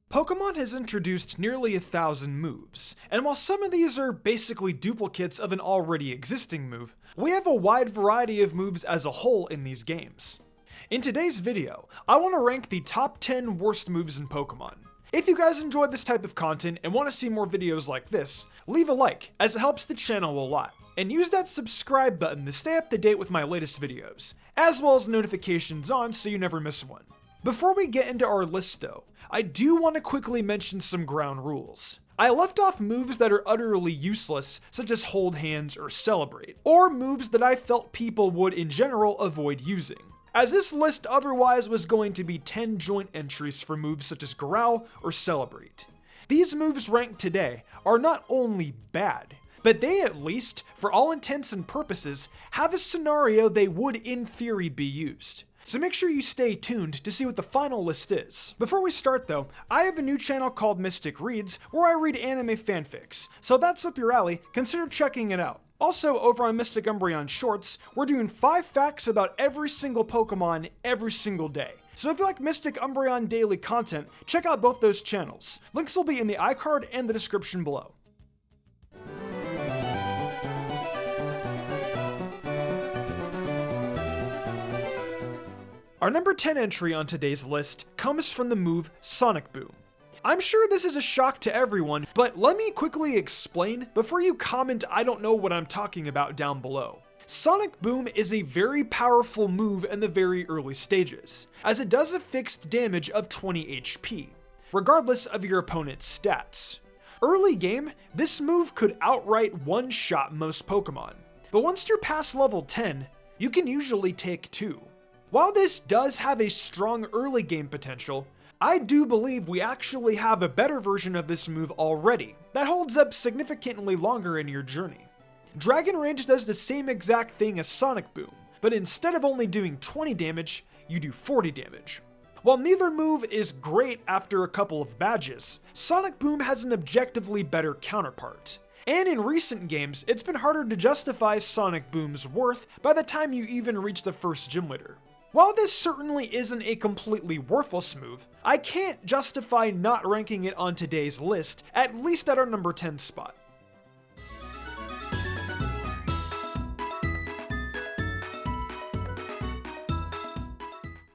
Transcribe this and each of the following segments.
Pokemon has introduced nearly 1,000 moves, and while some of these are basically duplicates of an already existing move, we have a wide variety of moves as a whole in these games. In today's video, I want to rank the top 10 worst moves in Pokemon. If you guys enjoyed this type of content and want to see more videos like this, leave a like as it helps the channel a lot, and use that subscribe button to stay up to date with my latest videos, as well as notifications on so you never miss one. Before we get into our list though, I do want to quickly mention some ground rules. I left off moves that are utterly useless, such as Hold Hands or Celebrate, or moves that I felt people would in general avoid using, as this list otherwise was going to be 10 joint entries for moves such as Growl or Celebrate. These moves ranked today are not only bad, but they at least, for all intents and purposes, have a scenario they would in theory be used. So make sure you stay tuned to see what the final list is. Before we start though, I have a new channel called Mystic Reads where I read anime fanfics, so if that's up your alley, consider checking it out. Also, over on Mystic Umbreon Shorts, we're doing 5 facts about every single Pokemon every single day. So if you like Mystic Umbreon daily content, check out both those channels. Links will be in the iCard and the description below. Our number 10 entry on today's list comes from the move Sonic Boom. I'm sure this is a shock to everyone, but let me quickly explain before you comment I don't know what I'm talking about down below. Sonic Boom is a very powerful move in the very early stages, as it does a fixed damage of 20 HP, regardless of your opponent's stats. Early game, this move could outright one-shot most Pokemon, but once you're past level 10, you can usually take 2. While this does have a strong early game potential, I do believe we actually have a better version of this move already that holds up significantly longer in your journey. Dragon Rage does the same exact thing as Sonic Boom, but instead of only doing 20 damage, you do 40 damage. While neither move is great after a couple of badges, Sonic Boom has an objectively better counterpart. And in recent games, it's been harder to justify Sonic Boom's worth by the time you even reach the first gym leader. While this certainly isn't a completely worthless move, I can't justify not ranking it on today's list, at least at our number 10 spot.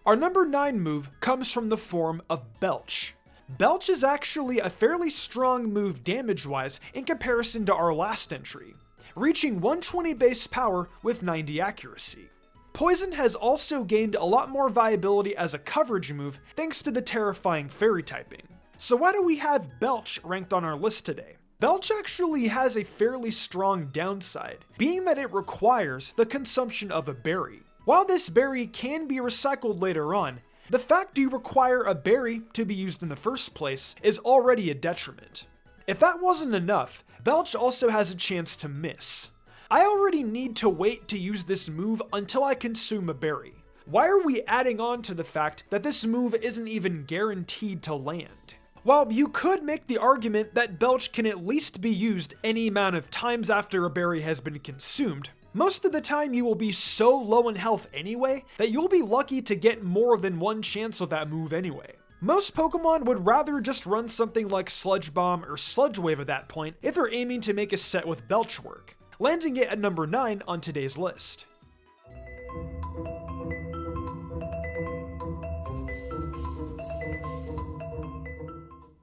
Our number 9 move comes from the form of Belch. Belch is actually a fairly strong move damage-wise in comparison to our last entry, reaching 120 base power with 90 accuracy. Poison has also gained a lot more viability as a coverage move thanks to the terrifying fairy typing. So why do we have Belch ranked on our list today? Belch actually has a fairly strong downside, being that it requires the consumption of a berry. While this berry can be recycled later on, the fact you require a berry to be used in the first place is already a detriment. If that wasn't enough, Belch also has a chance to miss. I already need to wait to use this move until I consume a berry. Why are we adding on to the fact that this move isn't even guaranteed to land? While you could make the argument that Belch can at least be used any amount of times after a berry has been consumed, most of the time you will be so low in health anyway that you'll be lucky to get more than one chance with that move anyway. Most Pokemon would rather just run something like Sludge Bomb or Sludge Wave at that point if they're aiming to make a set with Belch work, landing it at number 9 on today's list.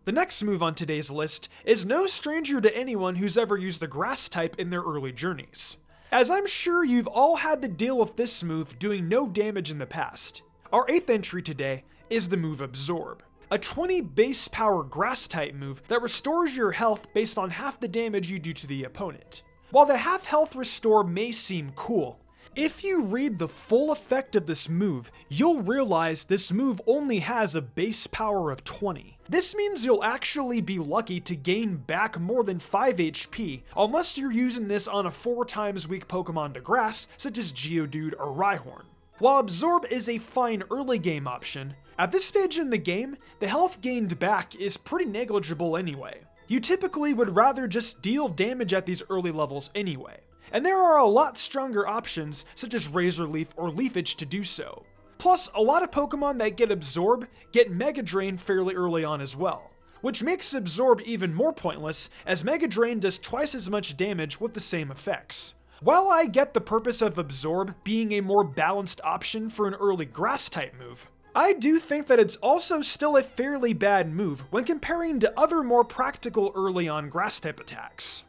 The next move on today's list is no stranger to anyone who's ever used the Grass type in their early journeys, as I'm sure you've all had to deal with this move doing no damage in the past. Our 8th entry today is the move Absorb, a 20 base power Grass type move that restores your health based on half the damage you do to the opponent. While the half health restore may seem cool, if you read the full effect of this move, you'll realize this move only has a base power of 20. This means you'll actually be lucky to gain back more than 5 HP, unless you're using this on a 4 times weak Pokemon to Grass, such as Geodude or Rhyhorn. While Absorb is a fine early game option, at this stage in the game, the health gained back is pretty negligible anyway. You typically would rather just deal damage at these early levels anyway, and there are a lot stronger options such as Razor Leaf or Leafage to do so. Plus, a lot of Pokemon that get Absorb get Mega Drain fairly early on as well, which makes Absorb even more pointless as Mega Drain does twice as much damage with the same effects. While I get the purpose of Absorb being a more balanced option for an early Grass type move, I do think that it's also still a fairly bad move when comparing to other more practical early on Grass type attacks.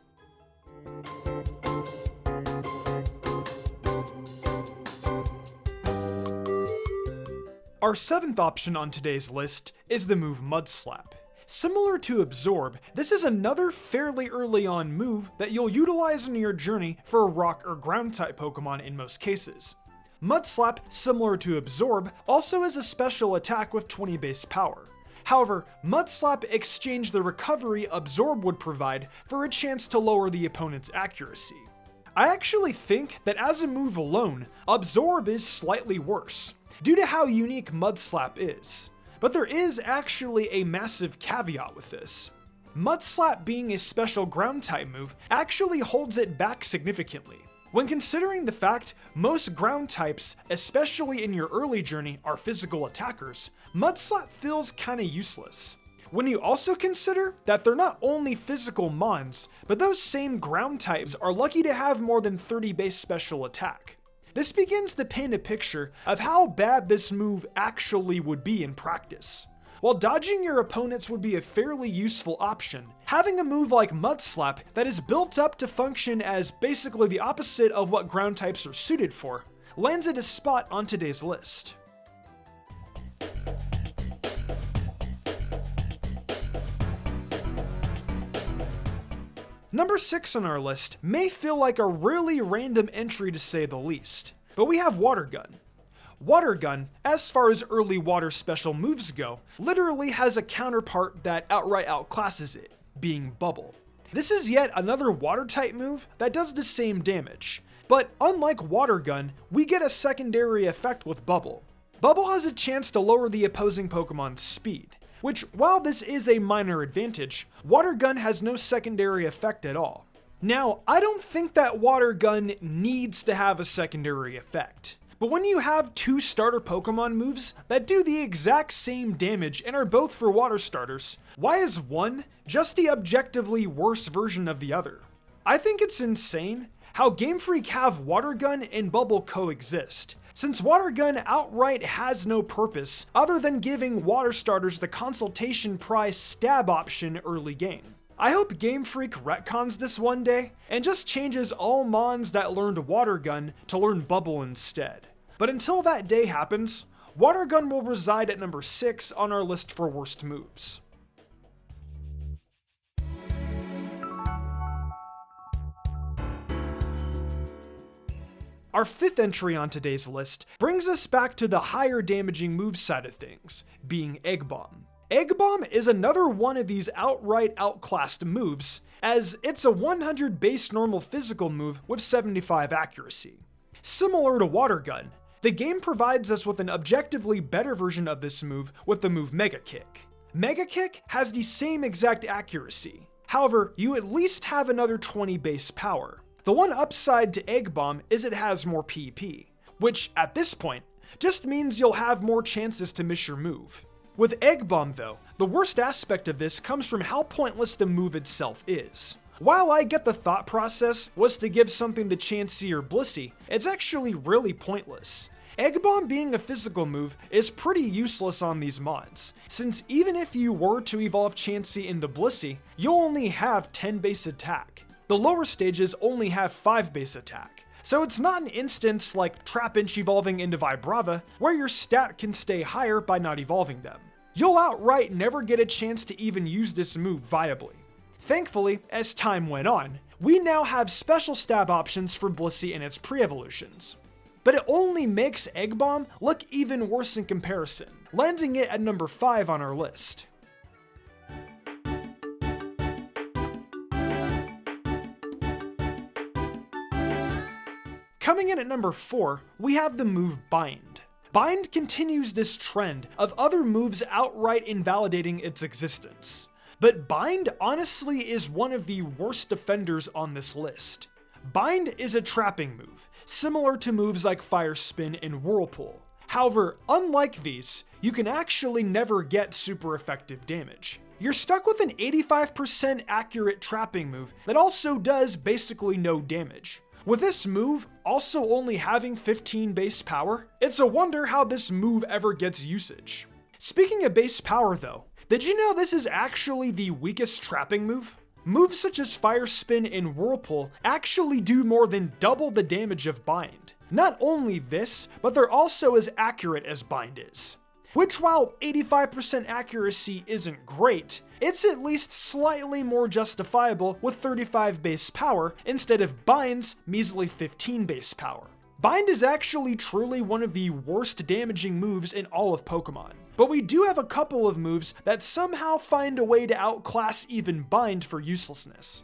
Our 7th option on today's list is the move Mud Slap. Similar to Absorb, this is another fairly early on move that you'll utilize in your journey for a rock or ground type Pokemon in most cases. Mud Slap, similar to Absorb, also is a special attack with 20 base power. However, Mud Slap exchanged the recovery Absorb would provide for a chance to lower the opponent's accuracy. I actually think that as a move alone, Absorb is slightly worse, due to how unique Mud Slap is. But there is actually a massive caveat with this. Mud Slap being a special ground type move actually holds it back significantly. When considering the fact most ground types, especially in your early journey, are physical attackers, Mud Slap feels kinda useless. When you also consider that they're not only physical mons, but those same ground types are lucky to have more than 30 base special attack. This begins to paint a picture of how bad this move actually would be in practice. While dodging your opponents would be a fairly useful option, having a move like Mud Slap that is built up to function as basically the opposite of what ground types are suited for, lands it a spot on today's list. Number 6 on our list may feel like a really random entry to say the least, but we have Water Gun. Water Gun, as far as early water special moves go, literally has a counterpart that outright outclasses it, being Bubble. This is yet another water type move that does the same damage, but unlike Water Gun, we get a secondary effect with Bubble. Bubble has a chance to lower the opposing Pokemon's speed, which, while this is a minor advantage, Water Gun has no secondary effect at all. Now, I don't think that Water Gun needs to have a secondary effect, but when you have 2 starter Pokemon moves that do the exact same damage and are both for water starters, why is one just the objectively worse version of the other? I think it's insane how Game Freak have Water Gun and Bubble coexist, since Water Gun outright has no purpose other than giving water starters the consultation prize stab option early game. I hope Game Freak retcons this one day and just changes all mons that learned Water Gun to learn Bubble instead. But until that day happens, Water Gun will reside at number 6 on our list for worst moves. Our 5th entry on today's list brings us back to the higher damaging move side of things, being Egg Bomb. Egg Bomb is another one of these outright outclassed moves, as it's a 100 base normal physical move with 75 accuracy. Similar to Water Gun, the game provides us with an objectively better version of this move with the move Mega Kick. Mega Kick has the same exact accuracy, however, you at least have another 20 base power. The one upside to Egg Bomb is it has more PP, which at this point just means you'll have more chances to miss your move. With Egg Bomb though, the worst aspect of this comes from how pointless the move itself is. While I get the thought process was to give something to Chansey or Blissey, it's actually really pointless. Egg Bomb being a physical move is pretty useless on these mods, since even if you were to evolve Chansey into Blissey, you'll only have 10 base attack. The lower stages only have 5 base attack, so it's not an instance like Trapinch evolving into Vibrava, where your stat can stay higher by not evolving them. You'll outright never get a chance to even use this move viably. Thankfully, as time went on, we now have special stab options for Blissey and its pre-evolutions. But it only makes Egg Bomb look even worse in comparison, landing it at number 5 on our list. Coming in at number 4, we have the move Bind. Bind continues this trend of other moves outright invalidating its existence. But Bind honestly is one of the worst defenders on this list. Bind is a trapping move, similar to moves like Fire Spin and Whirlpool. However, unlike these, you can actually never get super effective damage. You're stuck with an 85% accurate trapping move that also does basically no damage. With this move also only having 15 base power, it's a wonder how this move ever gets usage. Speaking of base power though, did you know this is actually the weakest trapping move? Moves such as Fire Spin and Whirlpool actually do more than double the damage of Bind. Not only this, but they're also as accurate as Bind is. Which, while 85% accuracy isn't great, it's at least slightly more justifiable with 35 base power instead of Bind's measly 15 base power. Bind is actually truly one of the worst damaging moves in all of Pokemon, but we do have a couple of moves that somehow find a way to outclass even Bind for uselessness.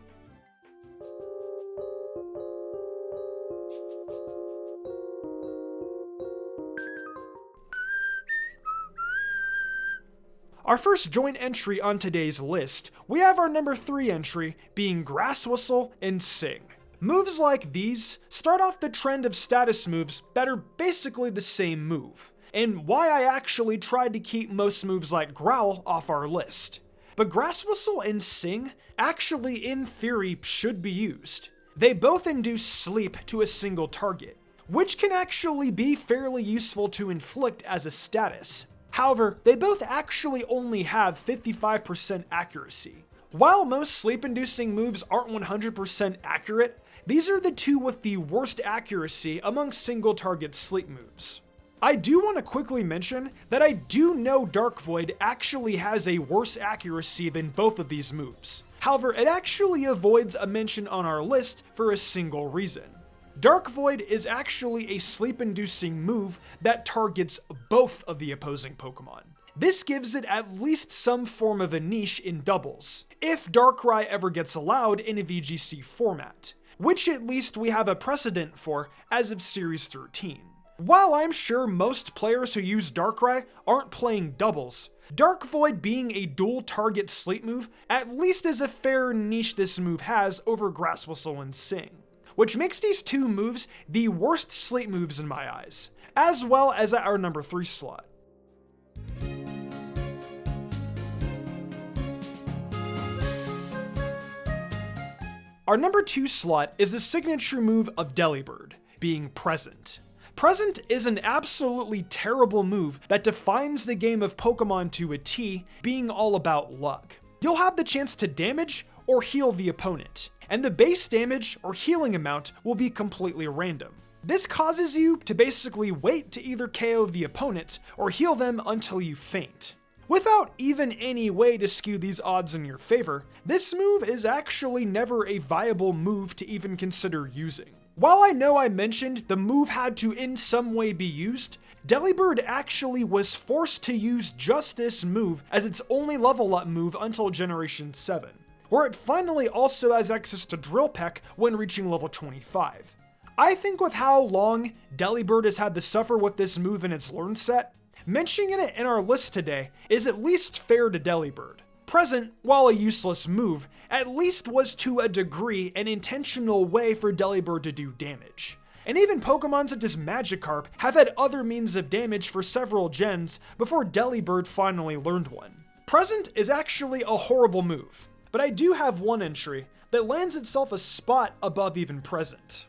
Our first joint entry on today's list, we have our number 3 entry being Grass Whistle and Sing. Moves like these start off the trend of status moves that are basically the same move, and why I actually tried to keep most moves like Growl off our list. But Grass Whistle and Sing actually in theory should be used. They both induce sleep to a single target, which can actually be fairly useful to inflict as a status. However, they both actually only have 55% accuracy. While most sleep-inducing moves aren't 100% accurate, these are the two with the worst accuracy among single-target sleep moves. I do want to quickly mention that I do know Dark Void actually has a worse accuracy than both of these moves. However, it actually avoids a mention on our list for a single reason. Dark Void is actually a sleep-inducing move that targets both of the opposing Pokemon. This gives it at least some form of a niche in doubles, if Darkrai ever gets allowed in a VGC format, which at least we have a precedent for as of Series 13. While I'm sure most players who use Darkrai aren't playing doubles, Dark Void being a dual target sleep move at least is a fair niche this move has over Grass Whistle and Sing, which makes these two moves the worst sleep moves in my eyes, as well as at our number 3 slot. Our number 2 slot is the signature move of Delibird, being Present. Present is an absolutely terrible move that defines the game of Pokemon to a T, being all about luck. You'll have the chance to damage or heal the opponent, and the base damage or healing amount will be completely random. This causes you to basically wait to either KO the opponent or heal them until you faint. Without even any way to skew these odds in your favor, this move is actually never a viable move to even consider using. While I know I mentioned the move had to in some way be used, Delibird actually was forced to use just this move as its only level up move until Generation 7, where it finally also has access to Drill Peck when reaching level 25. I think with how long Delibird has had to suffer with this move in its learn set, mentioning it in our list today is at least fair to Delibird. Present, while a useless move, at least was to a degree an intentional way for Delibird to do damage. And even Pokemon such as Magikarp have had other means of damage for several gens before Delibird finally learned one. Present is actually a horrible move, but I do have one entry that lands itself a spot above even Present.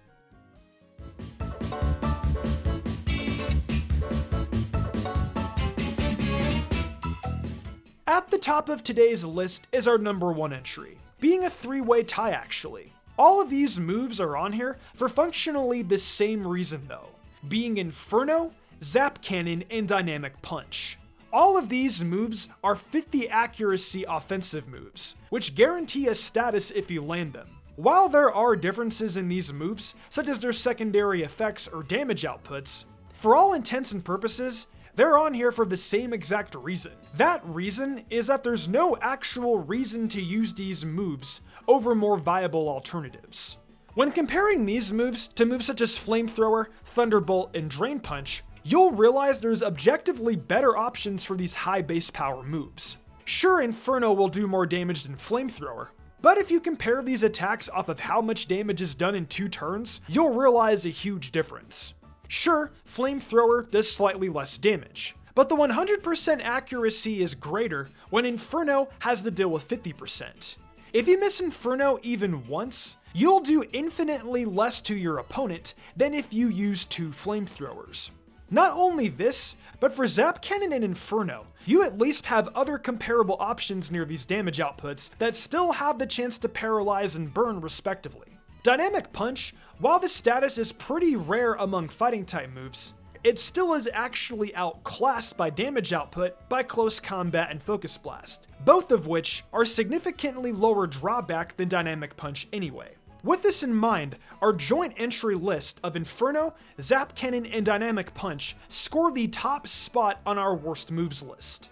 At the top of today's list is our number 1 entry, being a 3-way tie actually. All of these moves are on here for functionally the same reason though, being Inferno, Zap Cannon, and Dynamic Punch. All of these moves are 50 accuracy offensive moves, which guarantee a status if you land them. While there are differences in these moves, such as their secondary effects or damage outputs, for all intents and purposes, they're on here for the same exact reason. That reason is that there's no actual reason to use these moves over more viable alternatives. When comparing these moves to moves such as Flamethrower, Thunderbolt, and Drain Punch, you'll realize there's objectively better options for these high base power moves. Sure, Inferno will do more damage than Flamethrower, but if you compare these attacks off of how much damage is done in 2 turns, you'll realize a huge difference. Sure, Flamethrower does slightly less damage, but the 100% accuracy is greater when Inferno has to deal with 50%. If you miss Inferno even once, you'll do infinitely less to your opponent than if you use 2 Flamethrowers. Not only this, but for Zap Cannon and Inferno, you at least have other comparable options near these damage outputs that still have the chance to paralyze and burn respectively. Dynamic Punch, while the status is pretty rare among fighting type moves, it still is actually outclassed by damage output by Close Combat and Focus Blast, both of which are significantly lower drawback than Dynamic Punch anyway. With this in mind, our joint entry list of Inferno, Zap Cannon, and Dynamic Punch score the top spot on our worst moves list.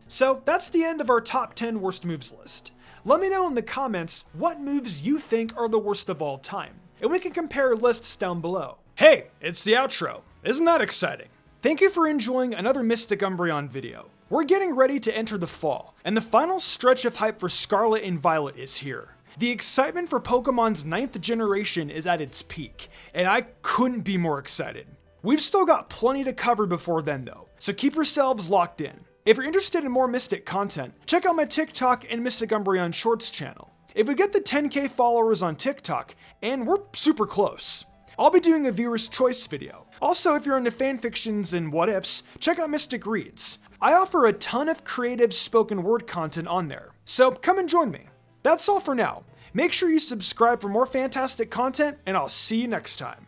So that's the end of our top 10 worst moves list. Let me know in the comments what moves you think are the worst of all time, and we can compare lists down below. Hey, it's the outro. Isn't that exciting? Thank you for enjoying another Mystic Umbreon video. We're getting ready to enter the fall, and the final stretch of hype for Scarlet and Violet is here. The excitement for Pokemon's 9th generation is at its peak, and I couldn't be more excited. We've still got plenty to cover before then though, so keep yourselves locked in. If you're interested in more Mystic content, check out my TikTok and Mystic Umbreon Shorts channel. If we get the 10k followers on TikTok, and we're super close, I'll be doing a viewer's choice video. Also, if you're into fanfictions and what ifs, check out Mystic Reads. I offer a ton of creative spoken word content on there, so come and join me. That's all for now. Make sure you subscribe for more fantastic content, and I'll see you next time.